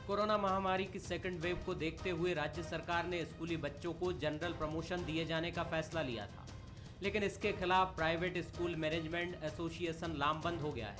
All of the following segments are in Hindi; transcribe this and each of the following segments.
कोरोना महामारी की सेकंड वेव को देखते हुए राज्य सरकार ने स्कूली बच्चों को जनरल प्रमोशन दिए जाने का फैसला लिया था, लेकिन इसके खिलाफ प्राइवेट स्कूल मैनेजमेंट एसोसिएशन लामबंद हो गया है।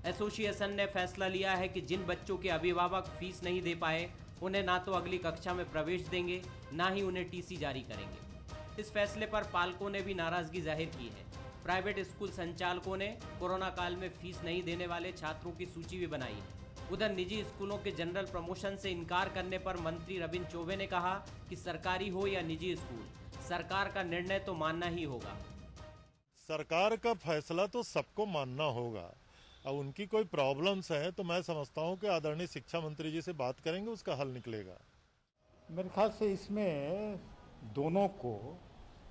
एसोसिएशन ने फैसला लिया है कि जिन बच्चों के अभिभावक फीस नहीं दे पाए उन्हें ना तो अगली कक्षा में प्रवेश देंगे, ना ही उन्हें टीसी जारी करेंगे। इस फैसले पर पालकों ने भी नाराजगी जाहिर की है। प्राइवेट स्कूल संचालकों ने कोरोना काल में फीस नहीं देने वाले छात्रों की सूची भी बनाई है। उधर निजी स्कूलों के जनरल प्रमोशन से इनकार करने पर मंत्री रविंद्र चौबे ने कहा कि सरकारी हो या निजी स्कूल, सरकार का निर्णय तो मानना ही होगा। सरकार का फैसला तो सबको मानना होगा। अब उनकी कोई प्रॉब्लम्स है तो मैं समझता हूँ कि आदरणीय शिक्षा मंत्री जी से बात करेंगे, उसका हल निकलेगा। मेरे ख्याल से इसमें दोनों को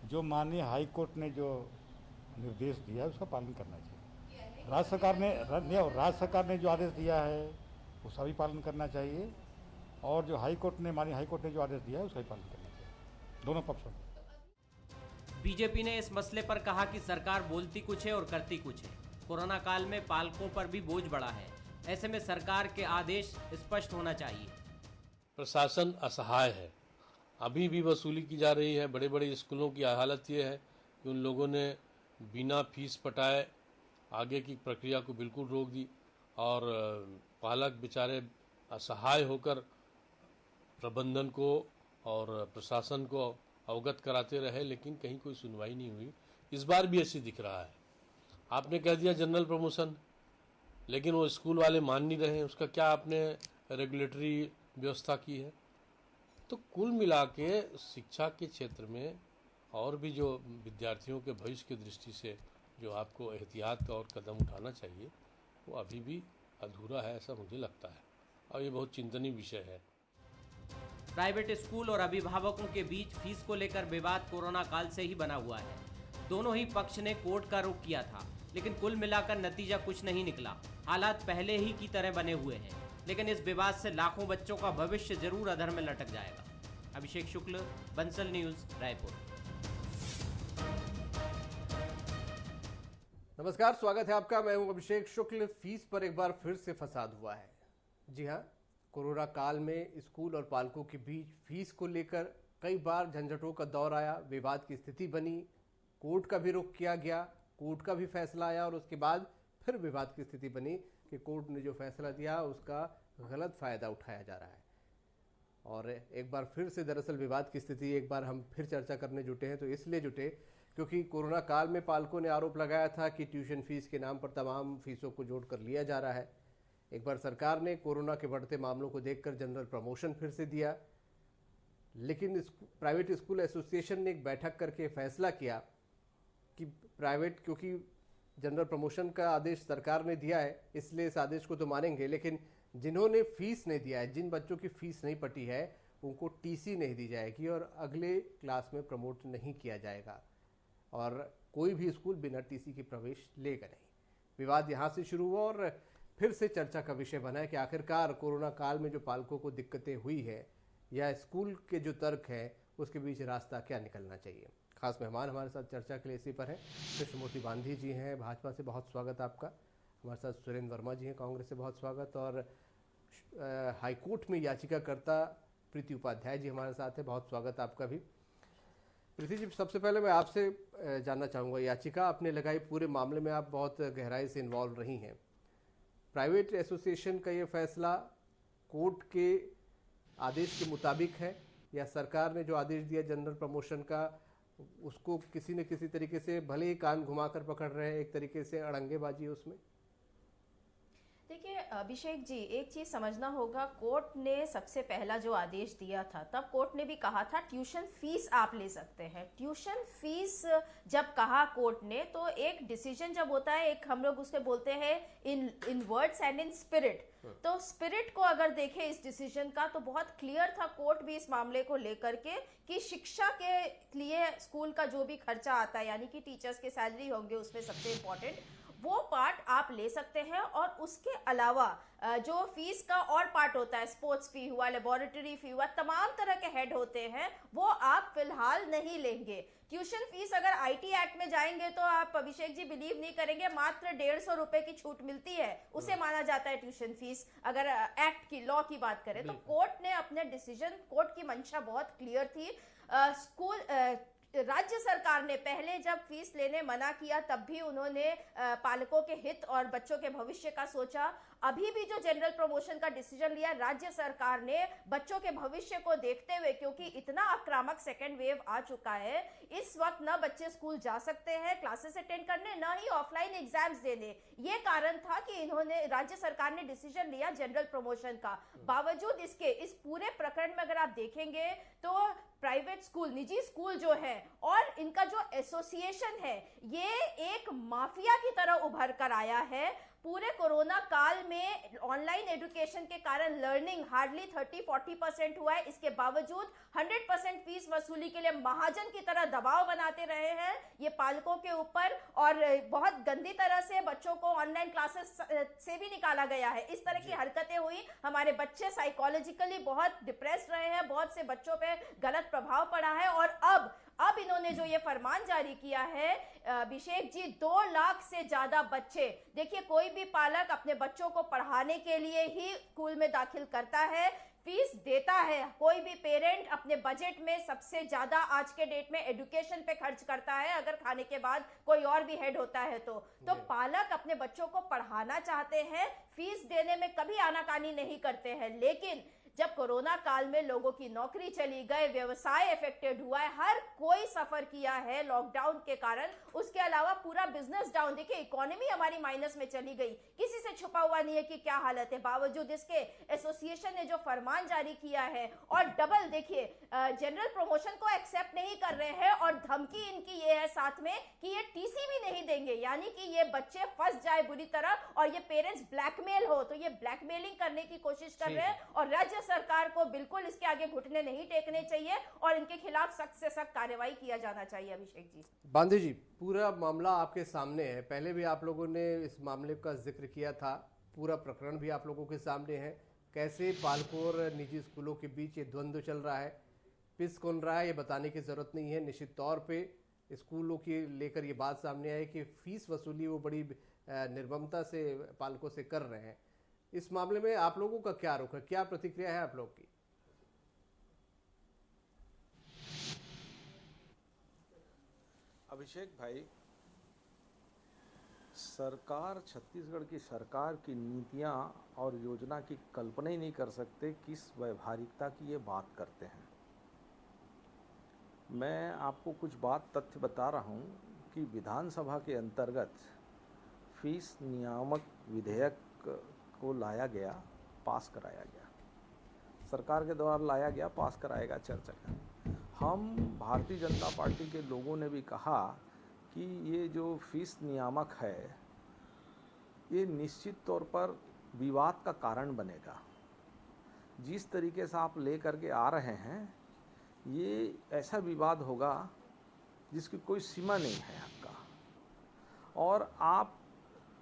जो माननीय हाई कोर्ट ने जो निर्देश दिया है उसका पालन करना चाहिए। राज्य सरकार ने जो आदेश दिया है उसका भी पालन करना चाहिए, और जो माननीय हाई कोर्ट ने जो आदेश दिया है उसका भी पालन करना चाहिए, दोनों पक्षों में। बीजेपी ने इस मसले पर कहा कि सरकार बोलती कुछ है और करती कुछ है। कोरोना काल में पालकों पर भी बोझ बढ़ा है, ऐसे में सरकार के आदेश स्पष्ट होना चाहिए। प्रशासन असहाय है, अभी भी वसूली की जा रही है। बड़े बड़े स्कूलों की हालत ये है कि उन लोगों ने बिना फीस पटाए आगे की प्रक्रिया को बिल्कुल रोक दी, और पालक बेचारे असहाय होकर प्रबंधन को और प्रशासन को अवगत कराते रहे, लेकिन कहीं कोई सुनवाई नहीं हुई। इस बार भी ऐसी दिख रहा है। आपने कह दिया जनरल प्रमोशन, लेकिन वो स्कूल वाले मान नहीं रहे, उसका क्या आपने रेगुलेटरी व्यवस्था की है? तो कुल मिला के शिक्षा के क्षेत्र में और भी जो विद्यार्थियों के भविष्य की दृष्टि से जो आपको एहतियात और कदम उठाना चाहिए वो अभी भी अधूरा है, ऐसा मुझे लगता है, और ये बहुत चिंतनीय विषय है। प्राइवेट स्कूल और अभिभावकों के बीच फीस को लेकर विवाद कोरोना काल से ही बना हुआ है। दोनों ही पक्ष ने कोर्ट का रुख किया था, लेकिन कुल मिलाकर नतीजा कुछ नहीं निकला। हालात पहले ही की तरह बने हुए हैं, लेकिन इस विवाद से लाखों बच्चों का भविष्य जरूर अधर में लटक जाएगा। अभिषेक शुक्ल, बंसल न्यूज, रायपुर। नमस्कार, स्वागत है आपका। मैं हूं अभिषेक शुक्ल। फीस पर एक बार फिर से फसाद हुआ है। जी हां, कोरोना काल में स्कूल और पालकों के बीच फीस को लेकर कई बार झंझटों का दौर आया, विवाद की स्थिति बनी, कोर्ट का भी रुख किया गया, कोर्ट का भी फैसला आया, और उसके बाद फिर विवाद की स्थिति बनी कि कोर्ट ने जो फैसला दिया उसका गलत फायदा उठाया जा रहा है। और एक बार फिर से दरअसल विवाद की स्थिति एक बार हम फिर चर्चा करने जुटे हैं, तो इसलिए जुटे क्योंकि कोरोना काल में पालकों ने आरोप लगाया था कि ट्यूशन फीस के नाम पर तमाम फीसों को जोड़कर लिया जा रहा है। एक बार सरकार ने कोरोना के बढ़ते मामलों को देखकर जनरल प्रमोशन फिर से दिया, लेकिन प्राइवेट स्कूल एसोसिएशन ने एक बैठक करके फैसला किया कि प्राइवेट, क्योंकि जनरल प्रमोशन का आदेश सरकार ने दिया है इसलिए इस आदेश को तो मानेंगे, लेकिन जिन्होंने फीस नहीं दिया है, जिन बच्चों की फीस नहीं पटी है, उनको टीसी नहीं दी जाएगी और अगले क्लास में प्रमोट नहीं किया जाएगा, और कोई भी स्कूल बिना टीसी के प्रवेश लेगा नहीं। विवाद यहाँ से शुरू हुआ और फिर से चर्चा का विषय बना है कि आखिरकार कोरोना काल में जो पालकों को दिक्कतें हुई है या स्कूल के जो तर्क है उसके बीच रास्ता क्या निकलना चाहिए। खास मेहमान हमारे साथ चर्चा के लिए इसी पर हैं। कृष्णमूर्ति बांधी जी हैं भाजपा से, बहुत स्वागत आपका। हमारे साथ सुरेंद्र वर्मा जी हैं कांग्रेस से, बहुत स्वागत। और हाईकोर्ट में याचिकाकर्ता प्रीति उपाध्याय जी हमारे साथ हैं, बहुत स्वागत आपका भी। प्रीति जी, सबसे पहले मैं आपसे जानना चाहूँगा, याचिका आपने लगाई, पूरे मामले में आप बहुत गहराई से इन्वॉल्व रही हैं। प्राइवेट एसोसिएशन का ये फैसला कोर्ट के आदेश के मुताबिक है या सरकार ने जो आदेश दिया जनरल प्रमोशन का उसको किसी न किसी तरीके से, भले ही कान घुमाकर पकड़ रहे हैं, एक तरीके से अड़ंगेबाजी है उसमें? देखिए अभिषेक जी, एक चीज समझना होगा, कोर्ट ने सबसे पहला जो आदेश दिया था तब कोर्ट ने भी कहा था ट्यूशन फीस आप ले सकते हैं। ट्यूशन फीस जब कहा कोर्ट ने, तो एक डिसीजन जब होता है, एक हम लोग उसके बोलते हैं इन वर्ड्स एंड इन स्पिरिट। तो स्पिरिट को अगर देखें इस डिसीजन का तो बहुत क्लियर था कोर्ट भी इस मामले को लेकर के कि शिक्षा के लिए स्कूल का जो भी खर्चा आता है, यानी कि टीचर्स के सैलरी होंगे उसमें सबसे इंपॉर्टेंट, वो पार्ट आप ले सकते हैं और उसके अलावा जो फीस का और पार्ट होता है, स्पोर्ट्स फी हुआ, लेबोरेटरी फी हुआ, तमाम तरह के हेड होते हैं, वो आप फिलहाल नहीं लेंगे। ट्यूशन फीस अगर आईटी एक्ट में जाएंगे तो आप अभिषेक जी बिलीव नहीं करेंगे, मात्र 150 रुपए की छूट मिलती है, उसे माना जाता है ट्यूशन फीस। अगर एक्ट की लॉ की बात करें तो कोर्ट ने अपने डिसीजन, कोर्ट की मंशा बहुत क्लियर थी। राज्य सरकार ने पहले जब फीस लेने मना किया तब भी उन्होंने पालकों के हित और बच्चों के भविष्य का सोचा। अभी भी जो जनरल प्रमोशन का डिसीजन लिया राज्य सरकार ने बच्चों के भविष्य को देखते हुए, क्योंकि इतना आक्रामक सेकेंड वेव आ चुका है, इस वक्त न बच्चे स्कूल जा सकते हैं क्लासेस अटेंड करने, न ही ऑफलाइन एग्जाम्स देने। ये कारण था कि इन्होंने, राज्य सरकार ने डिसीजन लिया जनरल प्रमोशन का। बावजूद इसके इस पूरे प्रकरण में अगर आप देखेंगे तो प्राइवेट स्कूल, निजी स्कूल जो है और इनका जो एसोसिएशन है, ये एक माफिया की तरह उभर कर आया है। पूरे कोरोना काल में ऑनलाइन एजुकेशन के कारण लर्निंग हार्डली 30-40% हुआ है। इसके बावजूद 100% फीस वसूली के लिए महाजन की तरह दबाव बनाते रहे हैं ये पालकों के ऊपर, और बहुत गंदी तरह से बच्चों को ऑनलाइन क्लासेस से भी निकाला गया है। इस तरह की हरकतें हुई, हमारे बच्चे साइकोलॉजिकली बहुत डिप्रेस्ड रहे हैं, बहुत से बच्चों पे गलत प्रभाव पड़ा है। और अब इन्होंने जो ये फरमान जारी किया है अभिषेक जी, 2 लाख से ज्यादा बच्चे, देखिए कोई भी पालक अपने बच्चों को पढ़ाने के लिए ही स्कूल में दाखिल करता है, फीस देता है। कोई भी पेरेंट अपने बजट में सबसे ज्यादा आज के डेट में एजुकेशन पे खर्च करता है, अगर खाने के बाद कोई और भी हेड होता है तो पालक अपने बच्चों को पढ़ाना चाहते हैं, फीस देने में कभी आनाकानी नहीं करते हैं। लेकिन जब कोरोना काल में लोगों की नौकरी चली गई, व्यवसाय अफेक्टेड हुआ है, हर कोई सफर किया है लॉकडाउन के कारण, उसके अलावा पूरा बिजनेस डाउन, देखिए इकोनॉमी हमारी माइनस में चली गई, किसी से छुपा हुआ नहीं है कि क्या हालत है। बावजूद इसके एसोसिएशन ने जो फरमान जारी किया है, और डबल देखिए जनरल प्रमोशन को एक्सेप्ट नहीं कर रहे हैं, और धमकी इनकी ये है साथ में कि ये टीसी भी नहीं देंगे, यानी कि ये बच्चे फंस जाए बुरी तरह और ये पेरेंट्स ब्लैकमेल हो, तो ये ब्लैकमेलिंग करने की कोशिश कर रहे हैं। और राज्य सरकार को बिल्कुल इसके आगे घुटने नहीं टेकने चाहिए और इनके खिलाफ सख्त से सख्त कार्रवाई किया जाना चाहिए। अभिषेक जी, बांधे जी, पूरा मामला आपके सामने है, पहले भी आप लोगों ने इस मामले का जिक्र किया था, पूरा प्रकरण भी आप लोगों के सामने है, कैसे पालकों और निजी स्कूलों के बीच ये द्वंद्व चल रहा है। पिस कौन रहा है ये बताने की जरूरत नहीं है, निश्चित तौर पे स्कूलों की लेकर ये बात सामने आई कि फीस वसूली वो बड़ी निर्ममता से पालकों से कर रहे हैं। इस मामले में आप लोगों का क्या रुख है, क्या प्रतिक्रिया है आप लोग की? अभिषेक भाई, सरकार, छत्तीसगढ़ की सरकार की नीतियां और योजना की कल्पना ही नहीं कर सकते किस व्यावहारिकता की ये बात करते हैं। मैं आपको कुछ बात तथ्य बता रहा हूं कि विधानसभा के अंतर्गत फीस नियामक विधेयक को लाया गया, पास कराया गया, सरकार के द्वारा लाया गया, पास कराएगा, चर्चा का। हम भारतीय जनता पार्टी के लोगों ने भी कहा कि ये जो फीस नियामक है ये निश्चित तौर पर विवाद का कारण बनेगा। जिस तरीके से आप ले करके आ रहे हैं ये ऐसा विवाद होगा जिसकी कोई सीमा नहीं है आपका, और आप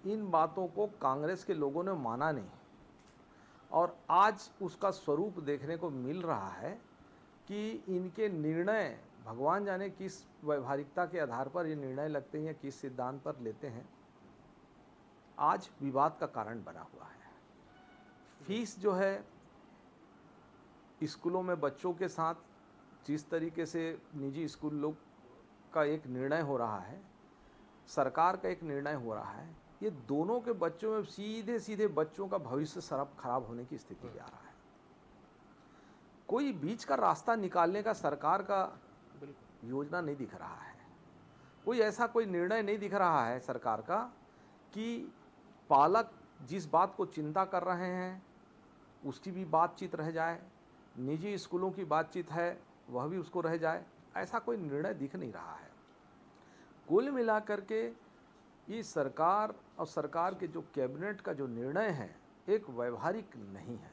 इन बातों को कांग्रेस के लोगों ने माना नहीं, और आज उसका स्वरूप देखने को मिल रहा है कि इनके निर्णय भगवान जाने किस व्यावहारिकता के आधार पर ये निर्णय लगते हैं, किस सिद्धांत पर लेते हैं, आज विवाद का कारण बना हुआ है। फीस जो है स्कूलों में बच्चों के साथ जिस तरीके से निजी स्कूल लोग का एक निर्णय हो रहा है, सरकार का एक निर्णय हो रहा है, ये दोनों के बच्चों में सीधे सीधे बच्चों का भविष्य खराब होने की स्थिति में आ रहा है। कोई बीच का रास्ता निकालने का सरकार का योजना नहीं दिख रहा है, कोई ऐसा कोई निर्णय नहीं दिख रहा है सरकार का कि पालक जिस बात को चिंता कर रहे हैं उसकी भी बातचीत रह जाए, निजी स्कूलों की बातचीत है वह भी उसको रह जाए, ऐसा कोई निर्णय दिख नहीं रहा है। कुल मिलाकर के ये सरकार और सरकार के जो कैबिनेट का जो निर्णय है एक व्यवहारिक नहीं है,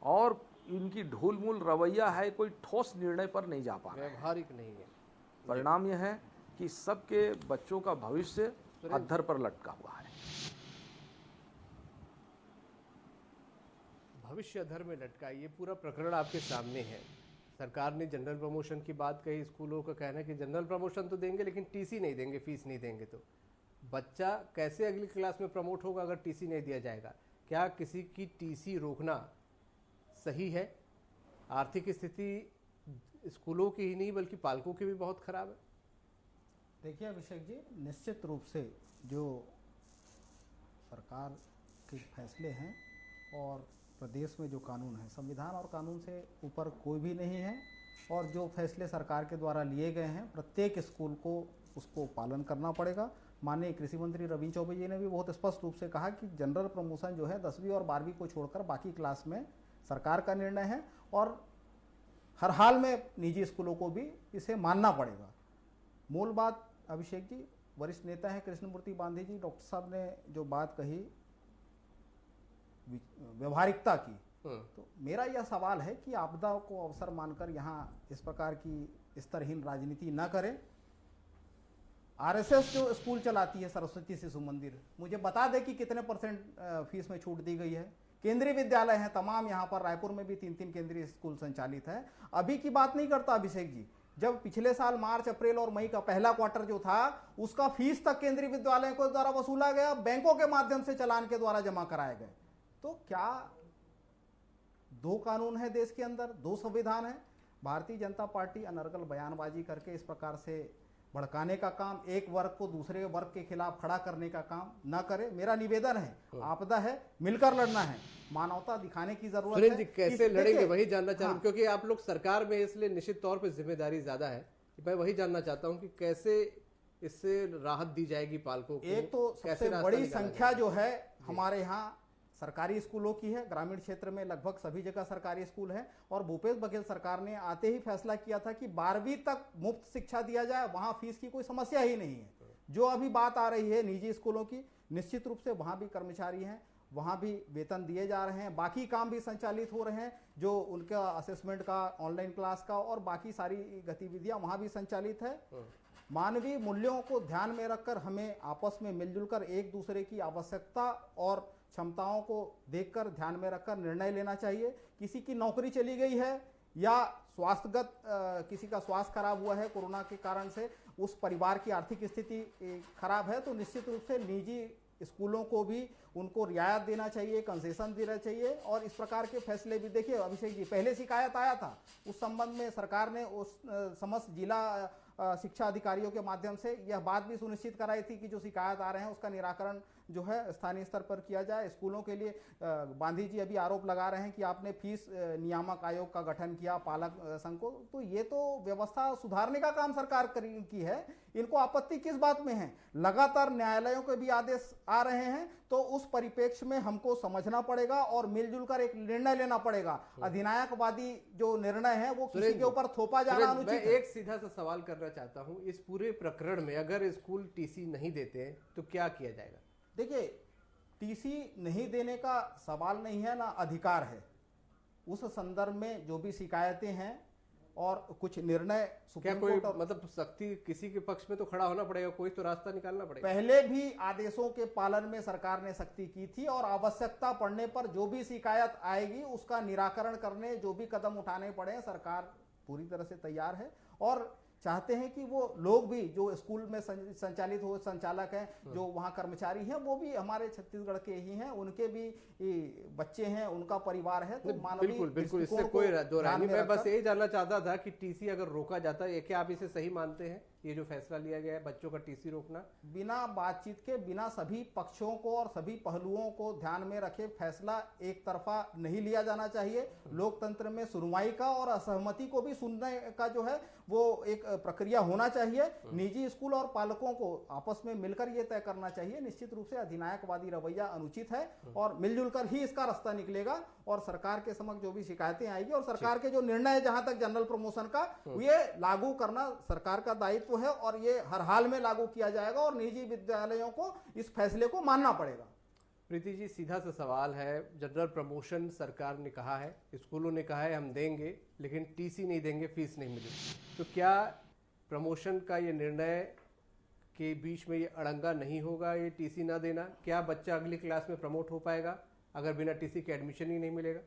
और इनकी ढूलमूल रवैया है, कोई ठोस निर्णय पर नहीं जा पा रहा है, व्यवहारिक नहीं है। परिणाम यह है कि सबके बच्चों का भविष्य अद्धर पर लटका हुआ है। भविष्य अधर में लटका। ये पूरा प्रकरण आपके सामने है। सरकार ने जनरल प्रमोशन की बात कही, स्कूलों का कहना है कि जनरल प्रमोशन तो देंगे लेकिन टीसी नहीं देंगे, फीस नहीं देंगे। तो बच्चा कैसे अगली क्लास में प्रमोट होगा अगर टीसी नहीं दिया जाएगा? क्या किसी की टीसी रोकना सही है? आर्थिक स्थिति स्कूलों की ही नहीं बल्कि पालकों की भी बहुत खराब है। देखिए अभिषेक जी, निश्चित रूप से जो सरकार के फैसले हैं और प्रदेश में जो कानून है, संविधान और कानून से ऊपर कोई भी नहीं है, और जो फैसले सरकार के द्वारा लिए गए हैं प्रत्येक स्कूल को उसको पालन करना पड़ेगा। माननीय कृषि मंत्री रविंद्र चौबे जी ने भी बहुत स्पष्ट रूप से कहा कि जनरल प्रमोशन जो है 10वीं और 12वीं को छोड़कर बाकी क्लास में सरकार का निर्णय है, और हर हाल में निजी स्कूलों को भी इसे मानना पड़ेगा। मूल बात अभिषेक जी, वरिष्ठ नेता हैं कृष्णमूर्ति बांधी जी, डॉक्टर साहब ने जो बात कही व्यवहारिकता की, तो मेरा यह सवाल है कि आपदा को अवसर मानकर यहाँ इस प्रकार की स्तरहीन राजनीति न करें। आरएसएस जो स्कूल चलाती है सरस्वती शिशु मंदिर, मुझे बता दे कि कितने % फीस में छूट दी गई है। केंद्रीय विद्यालय हैं तमाम, यहाँ पर रायपुर में भी 3-3 केंद्रीय स्कूल संचालित है। अभी की बात नहीं करता अभिषेक जी, जब पिछले साल मार्च, अप्रैल और मई का पहला क्वार्टर जो था उसका फीस तक केंद्रीय विद्यालयों के द्वारा वसूला गया, बैंकों के माध्यम से चालान के द्वारा जमा कराए गए। तो क्या 2 कानून है देश के अंदर, 2 संविधान है? भारतीय जनता पार्टी अनर्गल बयानबाजी करके इस प्रकार से भड़काने का काम, एक वर्ग को दूसरे वर्ग के खिलाफ खड़ा करने का काम न करे। मेरा निवेदन है, आपदा है, मिलकर लड़ना है, मानवता दिखाने की जरूरत है। जी कैसे लड़ेंगे वही जानना चाह रहा हूं, क्योंकि आप लोग सरकार में, इसलिए निश्चित तौर पे जिम्मेदारी ज्यादा है। मैं वही जानना चाहता हूं कि कैसे इससे राहत दी जाएगी पालकों को। एक तो सबसे बड़ी संख्या जो है हमारे यहाँ सरकारी स्कूलों की है। ग्रामीण क्षेत्र में लगभग सभी जगह सरकारी स्कूल है, और भूपेश बघेल सरकार ने आते ही फैसला किया था कि 12वीं तक मुफ्त शिक्षा दिया जाए, वहां फीस की कोई समस्या ही नहीं है। जो अभी बात आ रही है निजी स्कूलों की, निश्चित रूप से वहां भी कर्मचारी हैं, वहां भी वेतन दिए जा रहे हैं, बाकी काम भी संचालित हो रहे हैं, जो उनका असेसमेंट का, ऑनलाइन क्लास का और बाकी सारी गतिविधियां वहां भी संचालित है। मानवीय मूल्यों को ध्यान में रखकर हमें आपस में मिलजुल कर एक दूसरे की आवश्यकता और क्षमताओं को देखकर ध्यान में रखकर निर्णय लेना चाहिए। किसी की नौकरी चली गई है या स्वास्थ्यगत किसी का स्वास्थ्य खराब हुआ है कोरोना के कारण से, उस परिवार की आर्थिक स्थिति खराब है, तो निश्चित रूप से निजी स्कूलों को भी उनको रियायत देना चाहिए, कंसेशन देना चाहिए। और इस प्रकार के फैसले भी देखिए अभिषेक जी, पहले शिकायत आया था, उस संबंध में सरकार ने उस समस्त जिला शिक्षा अधिकारियों के माध्यम से यह बात भी सुनिश्चित कराई थी कि जो शिकायत आ रहे हैं उसका निराकरण जो है स्थानीय स्तर पर किया जाए। स्कूलों के लिए बांधी जी अभी आरोप लगा रहे हैं कि आपने फीस नियामक आयोग का गठन किया, पालक संघ को, तो ये तो व्यवस्था सुधारने का काम सरकार की है। इनको आपत्ति किस बात में है? लगातार न्यायालयों के भी आदेश आ रहे हैं, तो उस परिप्रेक्ष्य में हमको समझना पड़ेगा और मिलजुल कर एक निर्णय लेना पड़ेगा। अधिनायकवादी जो निर्णय है वो किसी के ऊपर थोपा जाना अनुचित है। मैं एक सीधा सा सवाल करना चाहता हूं, इस पूरे प्रकरण में अगर स्कूल टीसी नहीं देते हैं तो क्या किया जाएगा? देखिए, टीसी नहीं देने का सवाल नहीं है, ना अधिकार है। उस संदर्भ में जो भी शिकायतें हैं और कुछ निर्णय क्या कोई मतलब सख्ती किसी के पक्ष में तो खड़ा होना पड़ेगा, कोई तो रास्ता निकालना पड़ेगा। पहले भी आदेशों के पालन में सरकार ने सख्ती की थी, और आवश्यकता पड़ने पर जो भी शिकायत आएगी उसका निराकरण करने जो भी कदम उठाने पड़े सरकार पूरी तरह से तैयार है। और चाहते हैं कि वो लोग भी जो स्कूल में संचालित हो, संचालक हैं, जो वहाँ कर्मचारी हैं, वो भी हमारे छत्तीसगढ़ के ही हैं, उनके भी बच्चे हैं, उनका परिवार है। तो मानवीय बिल्कुल बिल्कुल, इससे कोई दो राय नहीं। मैं बस यही जानना चाहता था कि टीसी अगर रोका जाता है, क्या आप इसे सही मानते हैं? ये जो फैसला लिया गया है बच्चों का टीसी रोकना, बिना बातचीत के, बिना सभी पक्षों को और सभी पहलुओं को ध्यान में रखे फैसला एक तरफा नहीं लिया जाना चाहिए। लोकतंत्र में सुनवाई का और असहमति को भी सुनने का जो है वो एक प्रक्रिया होना चाहिए। निजी स्कूल और पालकों को आपस में मिलकर ये तय करना चाहिए। निश्चित रूप से अधिनायकवादी रवैया अनुचित है, और मिलजुल कर ही इसका रास्ता निकलेगा। और सरकार के समक्ष जो भी शिकायतें आएगी और सरकार के जो निर्णय है जहां तक जनरल प्रमोशन का, ये लागू करना सरकार का दायित्व है, और ये हर हाल में लागू किया जाएगा, और निजी विद्यालयों को इस फैसले को मानना पड़ेगा। प्रीति जी, सीधा सा सवाल है, जनरल प्रमोशन सरकार ने कहा है, स्कूलों ने कहा है हम देंगे, लेकिन टीसी नहीं देंगे, फीस नहीं मिलेगी, तो क्या प्रमोशन का ये निर्णय के बीच में ये अड़ंगा नहीं होगा, ये टीसी ना देना? क्या बच्चा अगली क्लास में प्रमोट हो पाएगा अगर बिना टीसी के एडमिशन ही नहीं मिलेगा?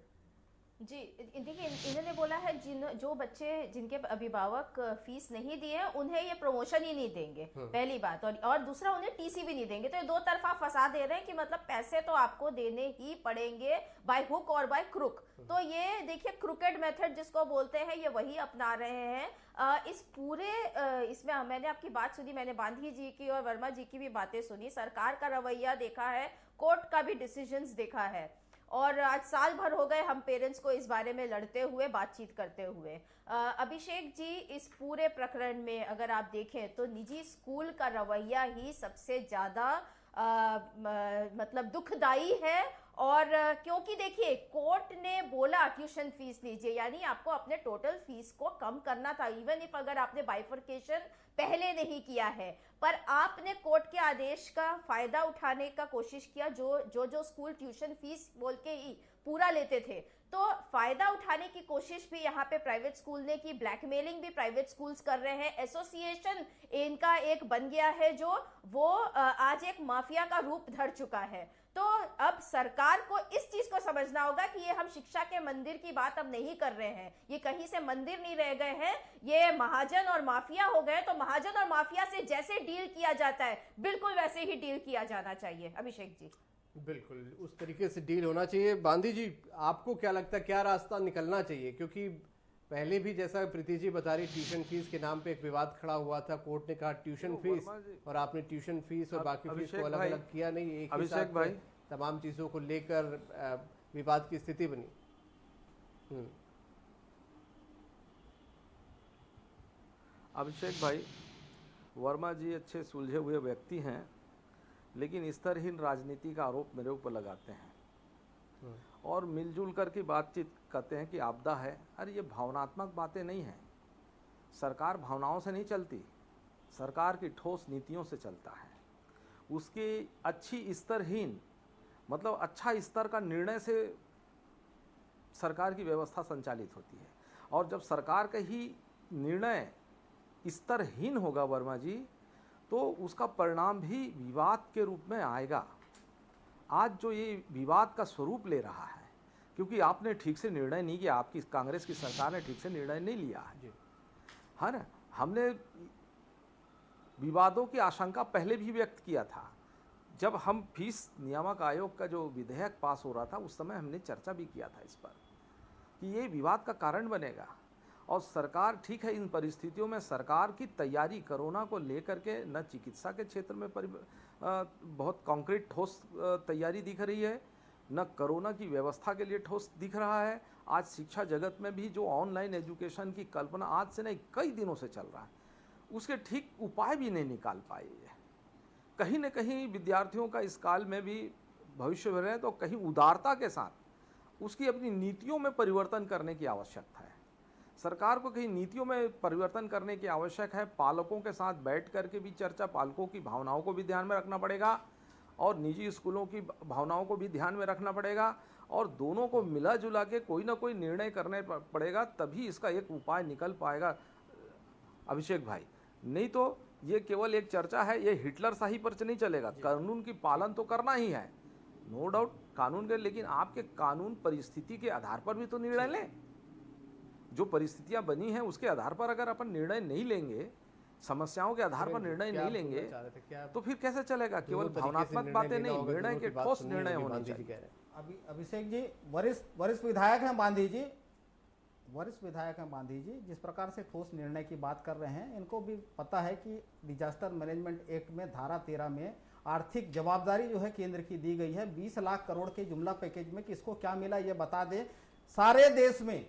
जी, देखिए इन्होंने बोला है जो बच्चे जिनके अभिभावक फीस नहीं दिए हैं उन्हें ये प्रमोशन ही नहीं देंगे, पहली बात। और दूसरा, उन्हें टीसी भी नहीं देंगे। तो ये दो तरफा फंसा दे रहे हैं कि मतलब पैसे तो आपको देने ही पड़ेंगे बाय हुक और बाय क्रुक। तो ये देखिए क्रुकेड मेथड जिसको बोलते हैं, ये वही अपना रहे हैं। इस पूरे इसमें मैंने आपकी बात सुनी, मैंने बांधी जी की और वर्मा जी की भी बातें सुनी, सरकार का रवैया देखा है, कोर्ट का भी डिसीजंस देखा है, और आज साल भर हो गए हम पेरेंट्स को इस बारे में लड़ते हुए, बातचीत करते हुए। अभिषेक जी, इस पूरे प्रकरण में अगर आप देखें तो निजी स्कूल का रवैया ही सबसे ज्यादा मतलब दुखदाई है। और क्योंकि देखिए कोर्ट ने बोला ट्यूशन फीस लीजिए, यानी आपको अपने टोटल फीस को कम करना था, इवन इफ अगर आपने बाइफरकेशन पहले नहीं किया है, पर आपने कोर्ट के आदेश का फायदा उठाने का कोशिश किया। जो स्कूल ट्यूशन फीस बोल के ही पूरा लेते थे, तो फायदा उठाने की कोशिश भी यहाँ पे प्राइवेट स्कूल ने की, ब्लैकमेलिंग भी प्राइवेट स्कूल्स कर रहे हैं। एसोसिएशन इनका एक बन गया है जो वो आज एक माफिया का रूप धर चुका है। तो अब सरकार को इस चीज को समझना होगा कि ये हम शिक्षा के मंदिर की बात अब नहीं कर रहे हैं, ये कहीं से मंदिर नहीं रह गए हैं, ये महाजन और माफिया हो गए। तो महाजन और माफिया से जैसे डील किया जाता है, बिल्कुल वैसे ही डील किया जाना चाहिए। अभिषेक जी, बिल्कुल उस तरीके से डील होना चाहिए। बांधी जी, आपको क्या लगता है क्या रास्ता निकलना चाहिए? क्योंकि पहले भी जैसा प्रीति जी बता रही, ट्यूशन फीस के नाम पे एक विवाद खड़ा हुआ था, कोर्ट ने कहा ट्यूशन फीस, और आपने ट्यूशन फीस और बाकी फीस को अलग अलग किया नहीं, एक ही साथ तमाम चीजों को लेकर विवाद की स्थिति बनी। अभिषेक भाई, वर्मा जी अच्छे सुलझे हुए व्यक्ति हैं, लेकिन स्तरहीन राजनीति का आरोप मेरे ऊपर लगाते हैं और मिलजुल कर की बातचीत करते हैं कि आपदा है। अरे ये भावनात्मक बातें नहीं हैं। सरकार भावनाओं से नहीं चलती, सरकार की ठोस नीतियों से चलता है। उसकी अच्छी स्तरहीन मतलब अच्छा स्तर का निर्णय से सरकार की व्यवस्था संचालित होती है। और जब सरकार का ही निर्णय स्तरहीन होगा वर्मा जी, तो उसका परिणाम भी विवाद के रूप में आएगा। आज जो ये विवाद का स्वरूप ले रहा है, क्योंकि आपने ठीक से निर्णय नहीं किया, आपकी कांग्रेस की सरकार ने ठीक से निर्णय नहीं लिया है ना। हमने विवादों की आशंका पहले भी व्यक्त किया था। जब हम फीस नियामक आयोग का जो विधेयक पास हो रहा था, उस समय हमने चर्चा भी किया था इस पर कि ये विवाद का कारण बनेगा। और सरकार, ठीक है, इन परिस्थितियों में सरकार की तैयारी कोरोना को लेकर के न चिकित्सा के क्षेत्र में बहुत कॉन्क्रीट ठोस तैयारी दिख रही है, न कोरोना की व्यवस्था के लिए ठोस दिख रहा है। आज शिक्षा जगत में भी जो ऑनलाइन एजुकेशन की कल्पना आज से नहीं कई दिनों से चल रहा है, उसके ठीक उपाय भी नहीं निकाल पाए है। कहीं न कहीं विद्यार्थियों का इस काल में भी भविष्य में रहे, तो कहीं उदारता के साथ उसकी अपनी नीतियों में परिवर्तन करने की आवश्यकता है। सरकार को कहीं नीतियों में परिवर्तन करने की आवश्यक है। पालकों के साथ बैठ करके भी चर्चा, पालकों की भावनाओं को भी ध्यान में रखना पड़ेगा और निजी स्कूलों की भावनाओं को भी ध्यान में रखना पड़ेगा, और दोनों को मिला जुला के कोई ना कोई निर्णय करने पड़ेगा, तभी इसका एक उपाय निकल पाएगा अभिषेक भाई। नहीं तो ये केवल एक चर्चा है, ये हिटलर शाही पर नहीं चलेगा। कानून की पालन तो करना ही है, नो डाउट कानून के, लेकिन आपके कानून परिस्थिति के आधार पर भी तो निर्णय लें। जो परिस्थितियां बनी हैं उसके आधार पर अगर अपन निर्णय नहीं लेंगे, समस्याओं के आधार पर निर्णय नहीं लेंगे, तो फिर कैसे चलेगा? केवल भावनात्मक बातें नहीं, निर्णय के ठोस निर्णय होने चाहिए। अभिषेक जी वरिष्ठ विधायक हैं बांधी जी, वरिष्ठ विधायक हैं बांधी जी, जिस प्रकार से ठोस निर्णय की बात कर रहे हैं, इनको भी पता है कि डिजास्टर मैनेजमेंट एक्ट में धारा 13 में आर्थिक जवाबदारी जो है केंद्र की दी गई है। 20 लाख करोड़ के जुमला पैकेज में किसको क्या मिला ये बता दें। सारे देश में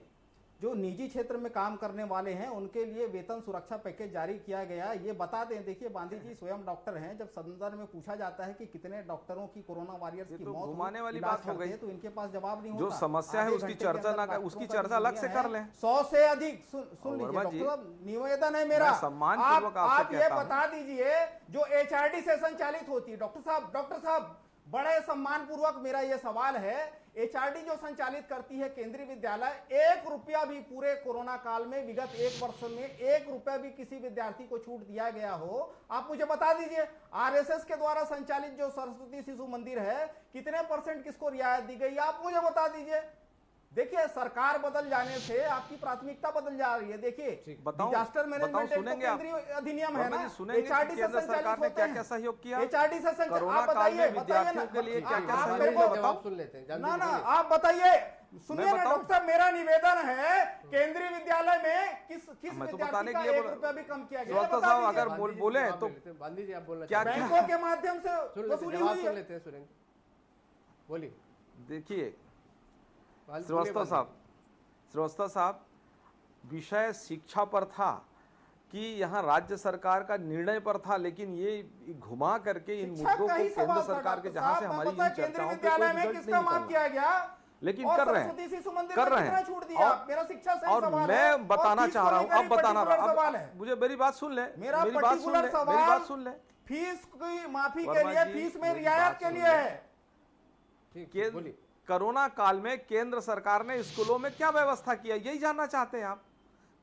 जो निजी क्षेत्र में काम करने वाले हैं उनके लिए वेतन सुरक्षा पैकेज जारी किया गया, ये बता दें। देखिए बांधी जी स्वयं डॉक्टर हैं, जब संदर्भ में पूछा जाता है कि कितने डॉक्टरों की कोरोना वॉरियर्स की मौत घुमाने वाली बात हो गई, तो इनके पास जवाब नहीं होता। जो समस्या है उसकी चर्चा ना कर, उसकी चर्चा अलग से कर लें। 100 से अधिक सुन लीजिए डॉक्टर साहब, निवेदन है मेरा, आप ये बता दीजिए जो HRD से संचालित होती है। डॉक्टर साहब बड़े सम्मान पूर्वक मेरा ये सवाल है, HRD जो संचालित करती है केंद्रीय विद्यालय, 1 रुपया भी पूरे कोरोना काल में विगत 1 वर्ष में 1 रुपया भी किसी विद्यार्थी को छूट दिया गया हो, आप मुझे बता दीजिए। RSS के द्वारा संचालित जो सरस्वती शिशु मंदिर है, कितने % किसको रियायत दी गई, आप मुझे बता दीजिए। देखिए सरकार बदल जाने से आपकी प्राथमिकता बदल जा रही है। देखिए बताओ, डिजास्टर बताओ, मैनेजमेंट सुनेंगे आप? केंद्रीय अधिनियम है ना, सुनेंगे कि HRD से केंद्र संचालित सरकार ने होते क्या हैं। क्या सहयोग किया, HRD से संचालित, कोरोना आप काल में बताइए विद्यार्थियों के लिए क्या क्या आप सहयोग मेरे किया, को बताओ। सुन लेते हैं। ना आप बताइए, सुनिए ना बताऊं? डॉक्टर साहब, मेरा निवेदन है केंद्रीय विद्यालय में किस मैं तो विद्यार्थी बताने का के लिए 1 रुपया भी कम किया गया, श्रोता बता साहब दीजिए। अगर बोले तो गांधी जी आप बोलना क्या- चाहते हैं? बैंकों के माध्यम से सुन लेते हैं, वसूली जवाब हुई सुन है। लेते हैं, सुनेंगे, बोलिए। देखिए बोलिए, श्रीवास्तव साहब विषय शिक्षा पर था कि यहाँ राज्य सरकार का निर्णय पर था, लेकिन ये घुमा करके इन शिक्षा मुद्दों का को ही केंद्र सवाल था, सरकार के डॉक्टर जहाँ से साहब, हमारी मैं पता इन है केंद्रीय चर्चाओं पे विद्यालय कोई में रिजल्ट किसका नहीं माफ किया निकलना, गया, लेकिन और कर रहे सरस्वती शिशु हैं, मंदिर कर में रहे कितना हैं। छूट दिया? और- मेरा शिक्षा से और सवाल है, मैं बताना फीस चाह को रहा हूँ, लेकर अब एक बताना particular रहा सवाल हूँ, है। मुझे मेरी बात सुन ले, मेरा मेरी बात सुन पर्टिकुलर ले, मेरी सवाल बात सुन ले। फीस की माफी के वर्मा लिए, जी, फीस में मेरी रियायत बात के सुन लिए ले। है। ठीक, बोलिए। कोरोना काल में केंद्र सरकार ने स्कूलों में क्या व्यवस्था किया, यही जानना चाहते हैं आप?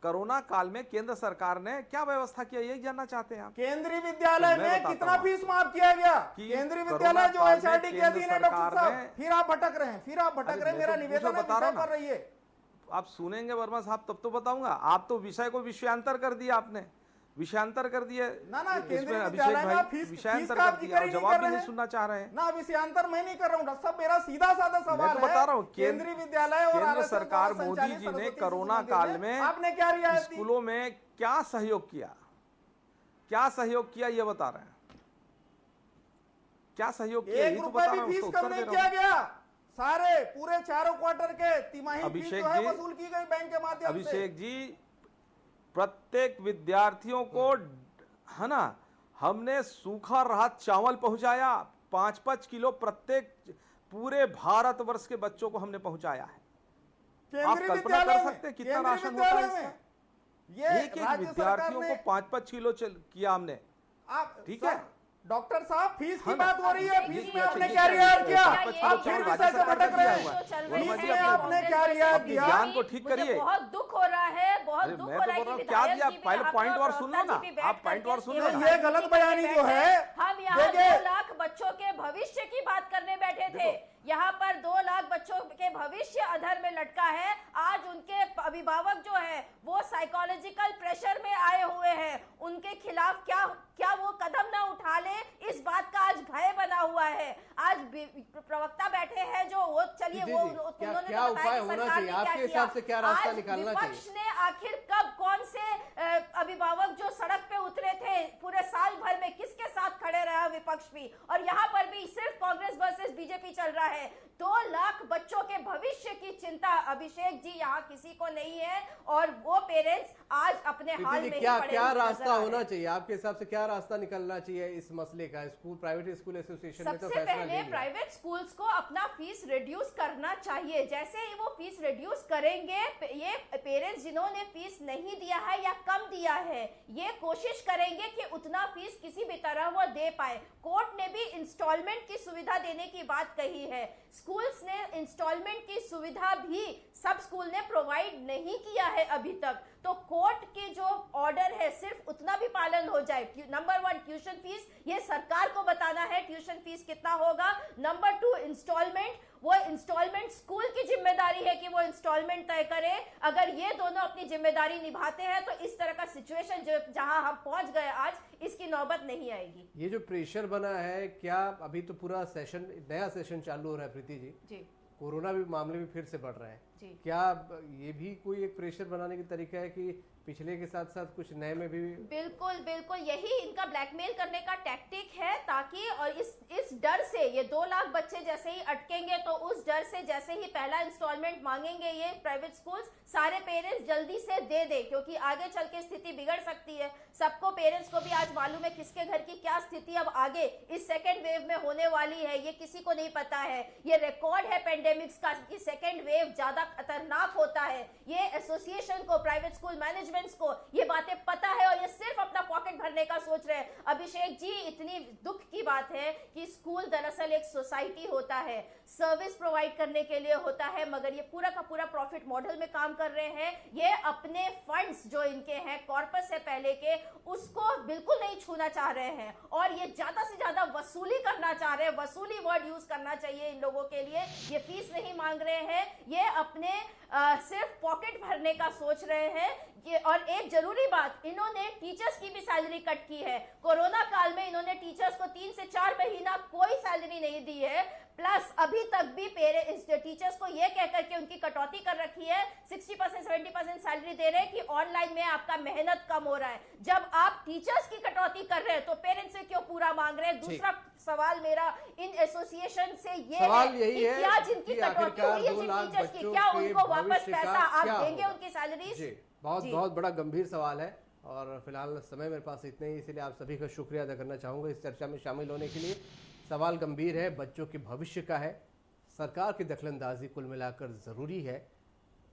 कोरोना काल में केंद्र सरकार ने क्या व्यवस्था किया, यही जानना चाहते हैं आप? केंद्रीय विद्यालय तो मैं में बताता कितना हूं फीस माफ किया गया? कि केंद्रीय कोरोना विद्यालय जो काल में HRD के अधीन है, डॉक्टर केंद्र साहब, सरकार फिर आप भटक रहे हैं, अरे मेरा मैं तो निवेदन है, बता रहा विषय हूं पर ना। रहिए। आप सुनेंगे वर्मा साहब तब तो बताऊंगा। आप तो विषय को विषयांतर कर दिया, आपने विषयांतर कर दिए। ना इसमें केंद्रीय अभिषेक विद्यालय में भाई फीस विषयांतर का कर दिया जिक्र और ही नहीं जवाब कर भी रहे नहीं हैं। सुनना चाह रहे हैं। ना विषयांतर मैं नहीं कर रहा हूँ डॉक्टर साहब, मेरा सीधा साधा सवाल तो बता है, रहा हूं, केंद्रीय विद्यालय और केंद्र RSS सरकार द्वारा मोदी संचालित जी ने सरस्वती कोरोना शिशु काल मंदिर में आपने क्या रियायत दी? स्कूलों में क्या सहयोग किया, क्या सहयोग किया ये बता रहे हैं। क्या सहयोग किया, 1 ये तो रुपए बता भी रहा हूं, फीस उसका कम उत्तर नहीं दे किया रहा हूं। गया। सारे पूरे 4 क्वार्टर के तिमाही फीस अभिषेक जो है जी, वसूल की गई बैंक के माध्यम से। अभिषेक जी, प्रत्येक विद्यार्थियों को है ना, हमने सूखा राहत चावल पहुंचाया, 5-5 किलो प्रत्येक पूरे भारतवर्ष के बच्चों को हमने पहुंचाया है। आप केंद्रीय कल्पना विद्यालय कर में, सकते हैं कितना केंद्रीय राशन होता है विद्यालय इसका? में ये एक राज्य विद्यार्थियों सरकार को 5-5 किलो किया हमने। आप ठीक सर, है? डॉक्टर साहब फीस की हाँ ना। बात हो रही है, ये फीस ये में आपने ये क्या ये रियायत ये किया? ये आप फिर ये विषय से भटक रहे हैं। जो चल वर्मा रही जी, है, अपने- आपने क्या रियायत अपनी दिया? ज्ञान को ठीक मुझे करिए। बहुत दुख हो रहा है, बहुत अरे दुख मैं हो तो रहा है बोल रहा कि हूं, क्या विधायक दिया? जी भी पहले आप पॉइंट लोग और सुन लो प्रवक्ता ना। जी भी आप बैठ पॉइंट करके और सुन केवल लो ना। ये राजनीति गलत करने बयानी जो बैठे है, हैं। हम यहाँ देखिए- 2 लाख बच्चों के भविष्य की बात करने बैठे थे। यहाँ पर 2 लाख बच्चों के भविष्य अधर में लटका है। आज उनके अभिभावक जो है वो साइकोलॉजिकल प्रेशर में आए हुए हैं। उनके खिलाफ क्या वो कदम ना उठा ले, इस बात का आज भय बना हुआ है। आज प्रवक्ता बैठे हैं जो वो चलिए वो उन्होंने क्या तो बताया उपाय कि होना सरकार चाहिए? ने क्या आपके किया। हिसाब से क्या रास्ता आज निकालना विपक्ष चाहिए? ने आखिर कब कौन से अभिभावक जो सड़क पे उतरे थे पूरे साल भर में, किसके साथ खड़े रहा विपक्ष भी? और यहाँ पर भी सिर्फ कांग्रेस वर्सेस बीजेपी चल रहा है। 2 लाख बच्चों के भविष्य की चिंता अभिषेक जी यहाँ किसी को नहीं है, और वो पेरेंट्स आज अपने हाल में ही क्या पड़े क्या हुए नजर रास्ता आ रहे होना हैं। चाहिए आपके हिसाब से? क्या रास्ता निकलना चाहिए इस मसले का? स्कूल प्राइवेट स्कूल एसोसिएशन ने तो सबसे फैसला ले पहले लिया। प्राइवेट स्कूल्स को अपना फीस रिड्यूस करना चाहिए। जैसे ही वो फीस रिड्यूस करेंगे, ये पेरेंट्स जिन्होंने फीस नहीं दिया है या कम दिया है, ये कोशिश करेंगे कि उतना फीस किसी भी तरह वो दे पाए। कोर्ट ने भी इंस्टॉलमेंट की सुविधा देने की बात कही है। स्कूल्स ने इंस्टॉलमेंट की सुविधा भी सब स्कूल ने प्रोवाइड नहीं किया है अभी तक। तो कोर्ट के जो ऑर्डर है सिर्फ उतना भी पालन हो जाए। नंबर 1 ट्यूशन फीस, ये सरकार को बताना है ट्यूशन फीस कितना होगा। नंबर 2 इंस्टॉलमेंट, वो इंस्टॉलमेंट स्कूल की जिम्मेदारी है कि वो इंस्टॉलमेंट तय करे। अगर ये दोनों अपनी जिम्मेदारी निभाते हैं तो इस तरह का सिचुएशन जहां हम पहुंच गए आज, इसकी नौबत नहीं आएगी। ये जो प्रेशर बना है, क्या अभी तो पूरा सेशन, नया सेशन चालू हो रहा है प्रीति जी, कोरोना भी मामले भी फिर से बढ़ रहे हैं जी। क्या ये भी कोई एक प्रेशर बनाने का तरीका है कि पिछले के साथ साथ कुछ नए में भी? बिल्कुल बिल्कुल, यही इनका ब्लैकमेल करने का टैक्टिक है, ताकि और इस डर से ये 2 लाख बच्चे जैसे ही अटकेंगे तो उस डर से जैसे ही पहला इंस्टॉलमेंट मांगेंगे ये प्राइवेट स्कूल्स, सारे पेरेंट्स जल्दी से दे दे, क्योंकि आगे चल के स्थिति बिगड़ सकती है। सबको, पेरेंट्स को भी आज मालूम है किसके घर की क्या स्थिति अब आगे इस सेकेंड वेव में होने वाली है, ये किसी को नहीं पता है। ये रिकॉर्ड है पेंडेमिक्स का कि सेकेंड वेव ज्यादा खतरनाक होता है। ये एसोसिएशन को, प्राइवेट स्कूल मैनेजमेंट को ये बातें पता है और ये सिर्फ अपना पॉकेट भरने का सोच रहे हैं। अभिषेक जी, इतनी दुख की बात है कि स्कूल दरअसल एक सोसाइटी होता है, सर्विस प्रोवाइड प्रोवाइड करने के लिए होता है, मगर ये पूरा का पूरा प्रॉफिट मॉडल में काम कर रहे हैं। ये अपने फंड्स जो इनके हैं कॉर्पस से पहले के, उसको बिल्कुल नहीं छूना चाह रहे हैं और ये ज्यादा से ज्यादा वसूली करना चाह रहे हैं। वसूली वर्ड यूज करना चाहिए इन लोगों के लिए। ये फीस नहीं मांग रहे हैं, ये अपने सिर्फ पॉकेट भरने का सोच रहे हैं। और एक जरूरी बात, इन्होंने टीचर्स की भी सैलरी कट की है। कोरोना काल में इन्होंने टीचर्स को 3 से 4 महीना कोई सैलरी नहीं दी है, प्लस अभी तक भी टीचर्स को यह कहकर के उनकी कटौती कर रखी है। 60% 70% सैलरी दे रहे हैं कि ऑनलाइन में आपका मेहनत कम हो रहा है। जब आप टीचर्स की कटौती कर रहे हैं तो पेरेंट्स से क्यों पूरा मांग रहे हैं? दूसरा सवाल मेरा इन एसोसिएशन से ये सवाल है यही कि है क्या जिनकी कि कटौती हुई है जिन टीचर्स की, क्या उनको वापस पैसा आप देंगे उनकी सैलरी? बहुत बड़ा गंभीर सवाल है और फिलहाल समय मेरे पास इतने ही, इसलिए आप सभी का शुक्रिया अदा करना चाहूँगा इस चर्चा में शामिल होने के लिए। सवाल गंभीर है, बच्चों के भविष्य का है। सरकार की दखलंदाजी कुल मिलाकर ज़रूरी है।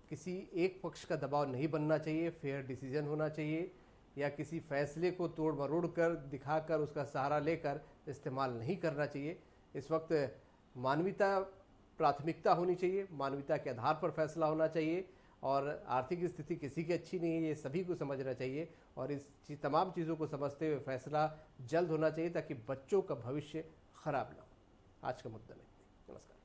किसी एक पक्ष का दबाव नहीं बनना चाहिए, फेयर डिसीजन होना चाहिए, या किसी फैसले को तोड़ मरोड़ कर दिखाकर उसका सहारा लेकर इस्तेमाल नहीं करना चाहिए। इस वक्त मानवीयता प्राथमिकता होनी चाहिए, मानवीयता के आधार पर फैसला होना चाहिए और आर्थिक स्थिति किसी की अच्छी नहीं है, ये सभी को समझना चाहिए और इस तमाम चीज़ों को समझते हुए फैसला जल्द होना चाहिए ताकि बच्चों का भविष्य खराब ना हो। आज का मुद्दा नहीं। नमस्कार।